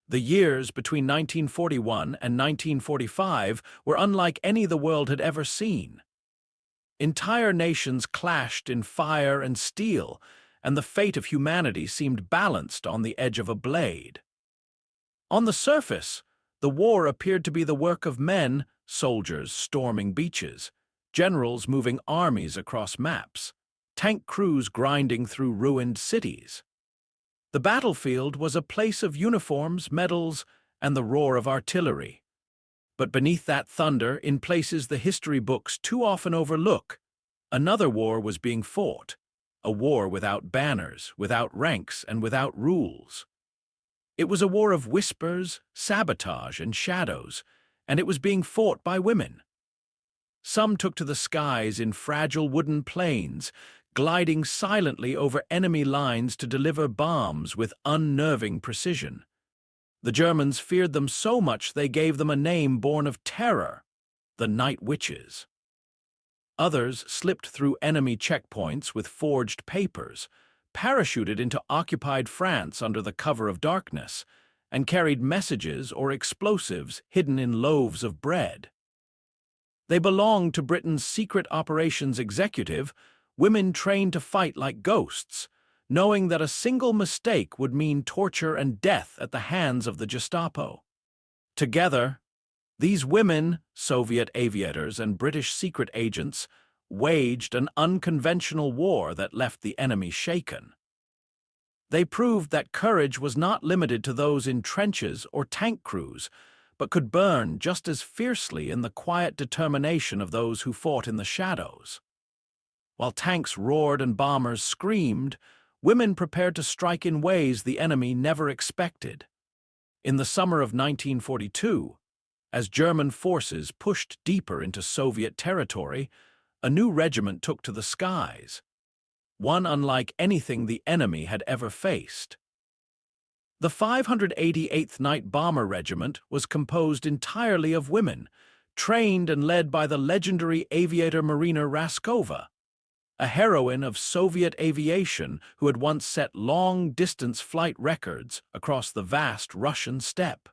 The years between 1941 and 1945 were unlike any the world had ever seen. Entire nations clashed in fire and steel, and the fate of humanity seemed balanced on the edge of a blade. On the surface, the war appeared to be the work of men, soldiers storming beaches, generals moving armies across maps, tank crews grinding through ruined cities. The battlefield was a place of uniforms, medals, and the roar of artillery. But beneath that thunder, in places the history books too often overlook, another war was being fought, a war without banners, without ranks, and without rules. It was a war of whispers, sabotage, and shadows, and it was being fought by women. Some took to the skies in fragile wooden planes, gliding silently over enemy lines to deliver bombs with unnerving precision. The Germans feared them so much they gave them a name born of terror, the Night Witches. Others slipped through enemy checkpoints with forged papers, parachuted into occupied France under the cover of darkness, and carried messages or explosives hidden in loaves of bread. They belonged to Britain's secret operations executive, women trained to fight like ghosts, knowing that a single mistake would mean torture and death at the hands of the Gestapo. Together, these women, Soviet aviators and British secret agents, waged an unconventional war that left the enemy shaken. They proved that courage was not limited to those in trenches or tank crews, but could burn just as fiercely in the quiet determination of those who fought in the shadows. While tanks roared and bombers screamed, women prepared to strike in ways the enemy never expected. In the summer of 1942, as German forces pushed deeper into Soviet territory, a new regiment took to the skies, one unlike anything the enemy had ever faced. The 588th Night Bomber Regiment was composed entirely of women, trained and led by the legendary aviator Marina Raskova, a heroine of Soviet aviation who had once set long-distance flight records across the vast Russian steppe.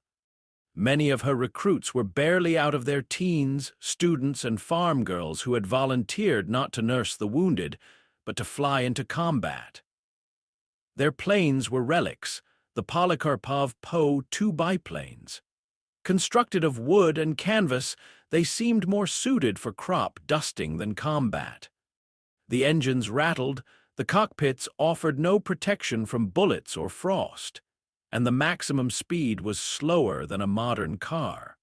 Many of her recruits were barely out of their teens, students and farm girls who had volunteered not to nurse the wounded, but to fly into combat. Their planes were relics, the Polikarpov Po-2 biplanes. Constructed of wood and canvas, they seemed more suited for crop dusting than combat. The engines rattled, the cockpits offered no protection from bullets or frost, and the maximum speed was slower than a modern car.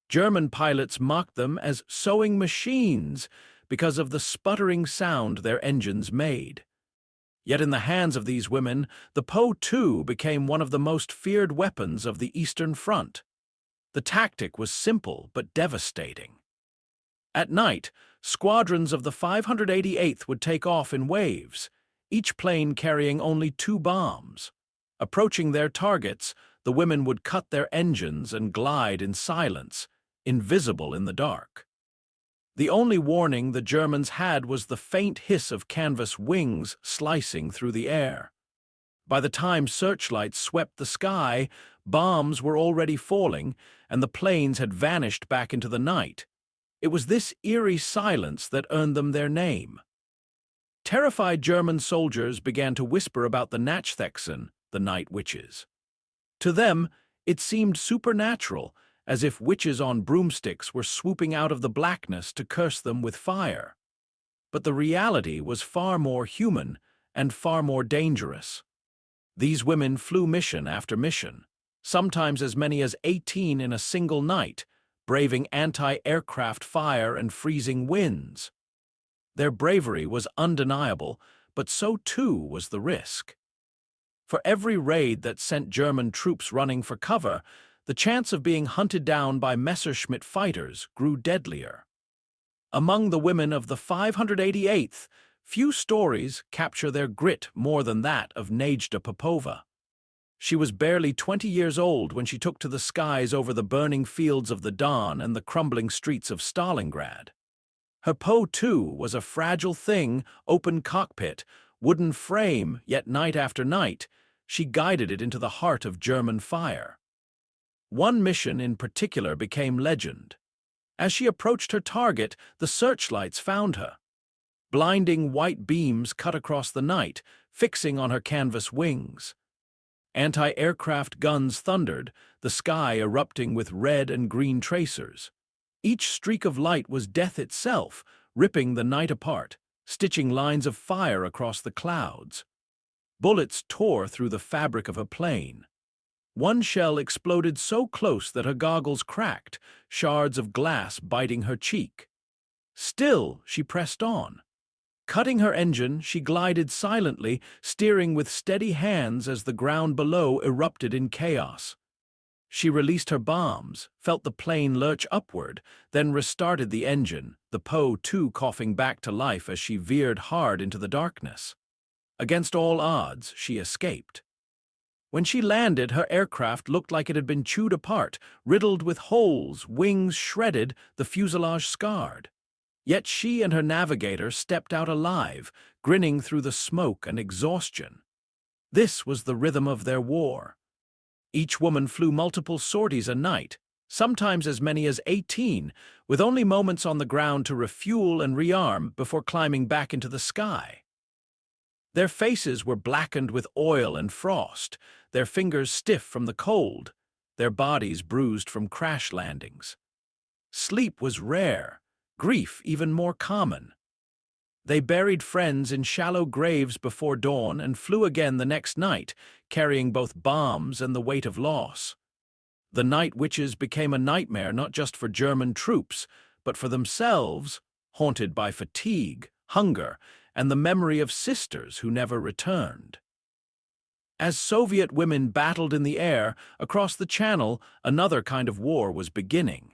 German pilots mocked them as sewing machines because of the sputtering sound their engines made. Yet in the hands of these women, the Po-2 became one of the most feared weapons of the Eastern Front. The tactic was simple but devastating. At night, squadrons of the 588th would take off in waves, each plane carrying only 2 bombs. Approaching their targets, the women would cut their engines and glide in silence, invisible in the dark. The only warning the Germans had was the faint hiss of canvas wings slicing through the air. By the time searchlights swept the sky, bombs were already falling, and the planes had vanished back into the night. It was this eerie silence that earned them their name. Terrified German soldiers began to whisper about the Nachthexen, the Night Witches. To them, it seemed supernatural, as if witches on broomsticks were swooping out of the blackness to curse them with fire. But the reality was far more human and far more dangerous. These women flew mission after mission, sometimes as many as 18 in a single night, braving anti-aircraft fire and freezing winds. Their bravery was undeniable, but so too was the risk. For every raid that sent German troops running for cover, the chance of being hunted down by Messerschmitt fighters grew deadlier. Among the women of the 588th, few stories capture their grit more than that of Nejda Popova. She was barely 20 years old when she took to the skies over the burning fields of the Don and the crumbling streets of Stalingrad. Her Po-2 was a fragile thing, open cockpit, wooden frame, yet night after night, she guided it into the heart of German fire. One mission in particular became legend. As she approached her target, the searchlights found her. Blinding white beams cut across the night, fixing on her canvas wings. Anti-aircraft guns thundered, the sky erupting with red and green tracers. Each streak of light was death itself, ripping the night apart, stitching lines of fire across the clouds. Bullets tore through the fabric of her plane. One shell exploded so close that her goggles cracked, shards of glass biting her cheek. Still, she pressed on. Cutting her engine, she glided silently, steering with steady hands as the ground below erupted in chaos. She released her bombs, felt the plane lurch upward, then restarted the engine, the Po-2 coughing back to life as she veered hard into the darkness. Against all odds, she escaped. When she landed, her aircraft looked like it had been chewed apart, riddled with holes, wings shredded, the fuselage scarred. Yet she and her navigator stepped out alive, grinning through the smoke and exhaustion. This was the rhythm of their war. Each woman flew multiple sorties a night, sometimes as many as 18, with only moments on the ground to refuel and rearm before climbing back into the sky. Their faces were blackened with oil and frost, their fingers stiff from the cold, their bodies bruised from crash landings. Sleep was rare, grief even more common. They buried friends in shallow graves before dawn and flew again the next night, carrying both bombs and the weight of loss. The night witches became a nightmare not just for German troops, but for themselves, haunted by fatigue, hunger, and the memory of sisters who never returned. As Soviet women battled in the air, across the Channel, another kind of war was beginning.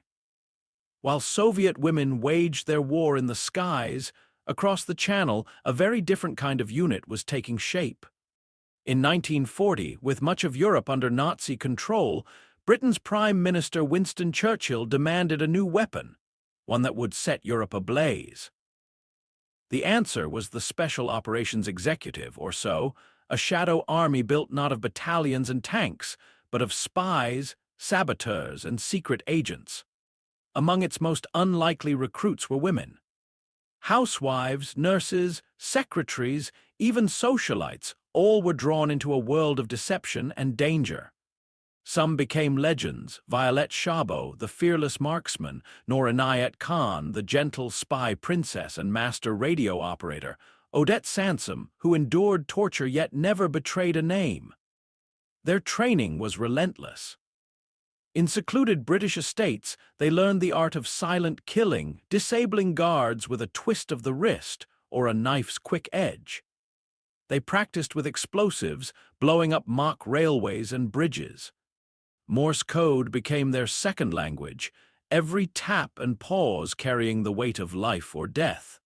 While Soviet women waged their war in the skies, across the Channel, a very different kind of unit was taking shape. In 1940, with much of Europe under Nazi control, Britain's Prime Minister Winston Churchill demanded a new weapon, one that would set Europe ablaze. The answer was the Special Operations Executive, or so, a shadow army built not of battalions and tanks, but of spies, saboteurs, and secret agents. Among its most unlikely recruits were women. Housewives, nurses, secretaries, even socialites, all were drawn into a world of deception and danger. Some became legends: Violette Szabo, the fearless marksman, nor Inayat Khan, the gentle spy princess and master radio operator, Odette Sansom, who endured torture yet never betrayed a name. Their training was relentless. In secluded British estates, they learned the art of silent killing, disabling guards with a twist of the wrist or a knife's quick edge. They practiced with explosives, blowing up mock railways and bridges. Morse code became their second language, every tap and pause carrying the weight of life or death.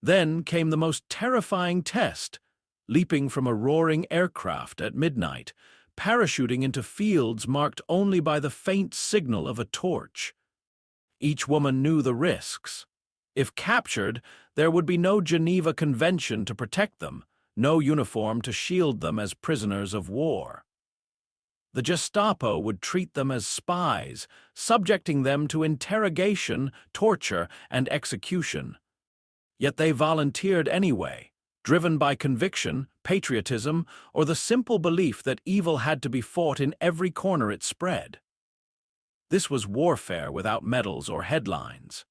Then came the most terrifying test, leaping from a roaring aircraft at midnight, parachuting into fields marked only by the faint signal of a torch. Each woman knew the risks. If captured, there would be no Geneva Convention to protect them, no uniform to shield them as prisoners of war. The Gestapo would treat them as spies, subjecting them to interrogation, torture, and execution. Yet they volunteered anyway, driven by conviction, patriotism, or the simple belief that evil had to be fought in every corner it spread. This was warfare without medals or headlines.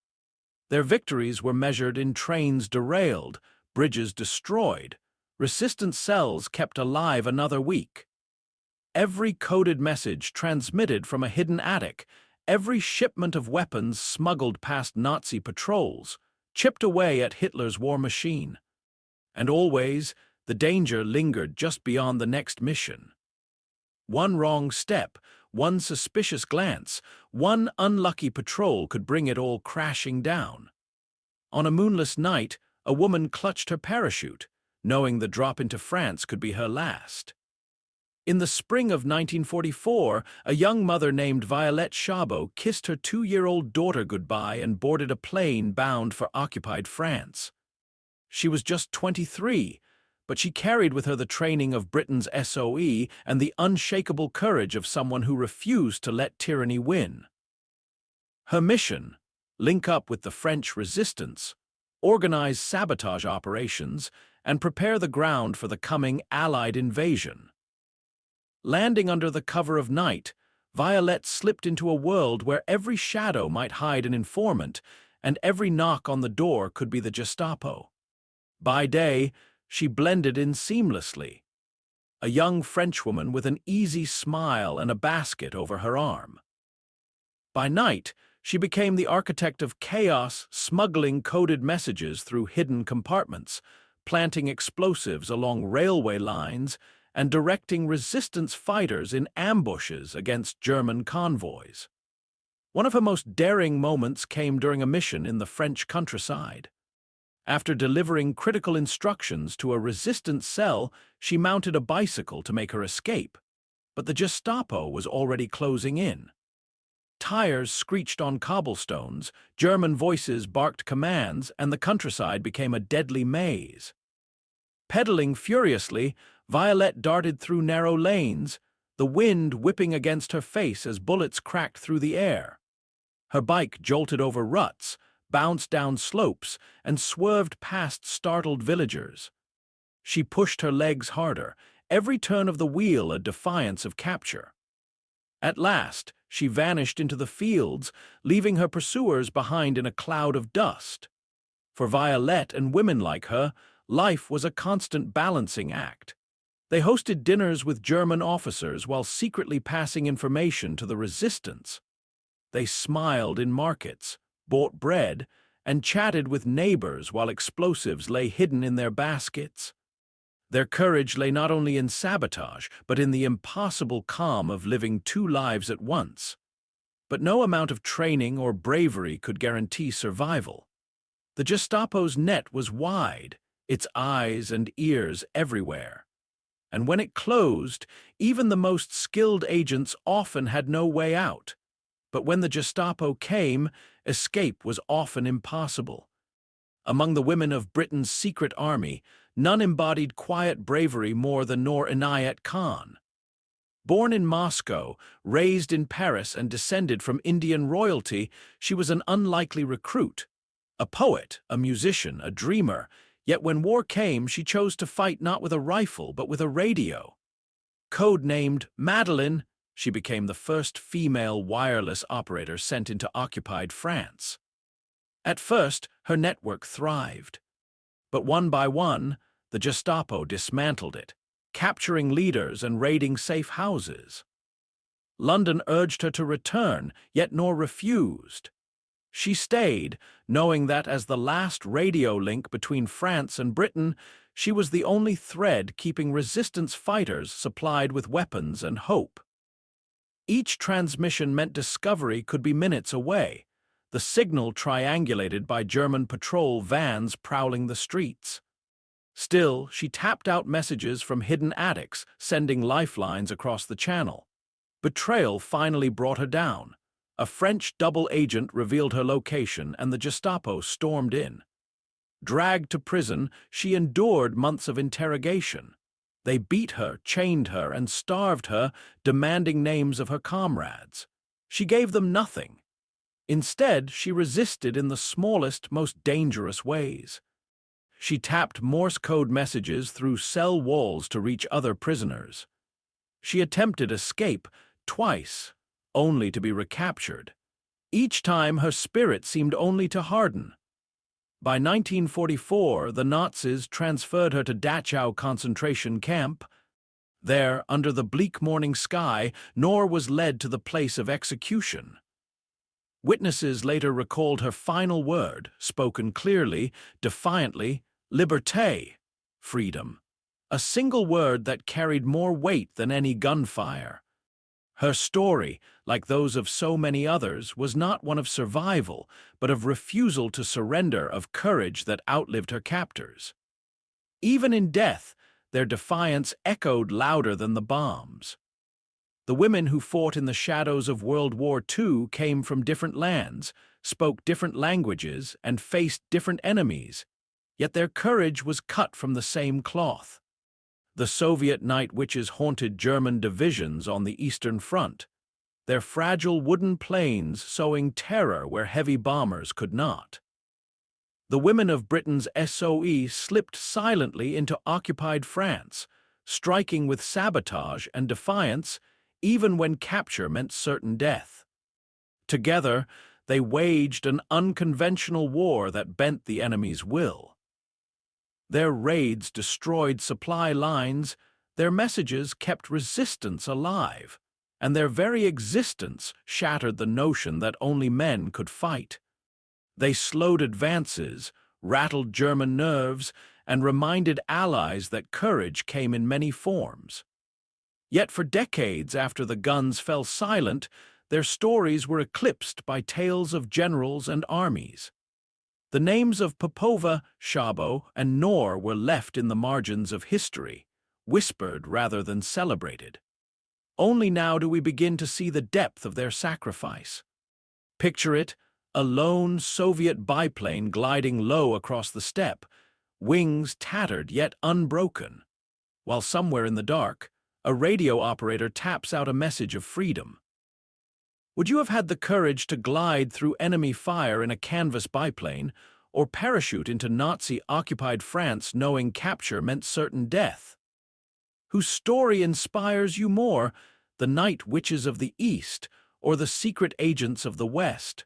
Their victories were measured in trains derailed, bridges destroyed, resistant cells kept alive another week. Every coded message transmitted from a hidden attic, every shipment of weapons smuggled past Nazi patrols, chipped away at Hitler's war machine. And always, the danger lingered just beyond the next mission. One wrong step, one suspicious glance, one unlucky patrol could bring it all crashing down. On a moonless night, a woman clutched her parachute, knowing the drop into France could be her last. In the spring of 1944, a young mother named Violette Szabo kissed her 2-year-old daughter goodbye and boarded a plane bound for occupied France. She was just 23, but she carried with her the training of Britain's SOE and the unshakable courage of someone who refused to let tyranny win. Her mission: link up with the French resistance, organize sabotage operations, and prepare the ground for the coming Allied invasion. Landing under the cover of night, Violette slipped into a world where every shadow might hide an informant, and every knock on the door could be the Gestapo. By day, she blended in seamlessly, a young Frenchwoman with an easy smile and a basket over her arm. By night, she became the architect of chaos, smuggling coded messages through hidden compartments, planting explosives along railway lines, and directing resistance fighters in ambushes against German convoys. One of her most daring moments came during a mission in the French countryside. After delivering critical instructions to a resistance cell, she mounted a bicycle to make her escape, but the Gestapo was already closing in. Tires screeched on cobblestones, German voices barked commands, and the countryside became a deadly maze. Pedaling furiously, Violette darted through narrow lanes, the wind whipping against her face as bullets cracked through the air. Her bike jolted over ruts, bounced down slopes, and swerved past startled villagers. She pushed her legs harder, every turn of the wheel a defiance of capture. At last, she vanished into the fields, leaving her pursuers behind in a cloud of dust. For Violette and women like her, life was a constant balancing act. They hosted dinners with German officers while secretly passing information to the resistance. They smiled in markets, bought bread, and chatted with neighbors while explosives lay hidden in their baskets. Their courage lay not only in sabotage, but in the impossible calm of living two lives at once. But no amount of training or bravery could guarantee survival. The Gestapo's net was wide, its eyes and ears everywhere. And when it closed, even the most skilled agents often had no way out. But when the Gestapo came, escape was often impossible. Among the women of Britain's secret army, none embodied quiet bravery more than Noor Inayat Khan. Born in Moscow, raised in Paris, and descended from Indian royalty, she was an unlikely recruit. A poet, a musician, a dreamer, yet when war came, she chose to fight not with a rifle but with a radio. Codenamed Madeleine, she became the first female wireless operator sent into occupied France. At first, her network thrived. But one by one, the Gestapo dismantled it, capturing leaders and raiding safe houses. London urged her to return, yet Noor refused. She stayed, knowing that as the last radio link between France and Britain, she was the only thread keeping resistance fighters supplied with weapons and hope. Each transmission meant discovery could be minutes away, the signal triangulated by German patrol vans prowling the streets. Still, she tapped out messages from hidden attics, sending lifelines across the channel. Betrayal finally brought her down. A French double agent revealed her location, and the Gestapo stormed in. Dragged to prison, she endured months of interrogation. They beat her, chained her, and starved her, demanding names of her comrades. She gave them nothing. Instead, she resisted in the smallest, most dangerous ways. She tapped Morse code messages through cell walls to reach other prisoners. She attempted escape twice, only to be recaptured. Each time, her spirit seemed only to harden. By 1944, the Nazis transferred her to Dachau concentration camp. There, under the bleak morning sky, Noor was led to the place of execution. Witnesses later recalled her final word, spoken clearly, defiantly: liberté, freedom. A single word that carried more weight than any gunfire. Her story, like those of so many others, was not one of survival, but of refusal to surrender, of courage that outlived her captors. Even in death, their defiance echoed louder than the bombs. The women who fought in the shadows of World War II came from different lands, spoke different languages, and faced different enemies, yet their courage was cut from the same cloth. The Soviet night witches haunted German divisions on the Eastern Front, their fragile wooden planes sowing terror where heavy bombers could not. The women of Britain's SOE slipped silently into occupied France, striking with sabotage and defiance even when capture meant certain death. Together, they waged an unconventional war that bent the enemy's will. Their raids destroyed supply lines, their messages kept resistance alive, and their very existence shattered the notion that only men could fight. They slowed advances, rattled German nerves, and reminded allies that courage came in many forms. Yet for decades after the guns fell silent, their stories were eclipsed by tales of generals and armies. The names of Popova, Szabo, and Knorr were left in the margins of history, whispered rather than celebrated. Only now do we begin to see the depth of their sacrifice. Picture it, a lone Soviet biplane gliding low across the steppe, wings tattered yet unbroken, while somewhere in the dark, a radio operator taps out a message of freedom. Would you have had the courage to glide through enemy fire in a canvas biplane, or parachute into Nazi-occupied France knowing capture meant certain death? Whose story inspires you more, the night witches of the East or the secret agents of the West?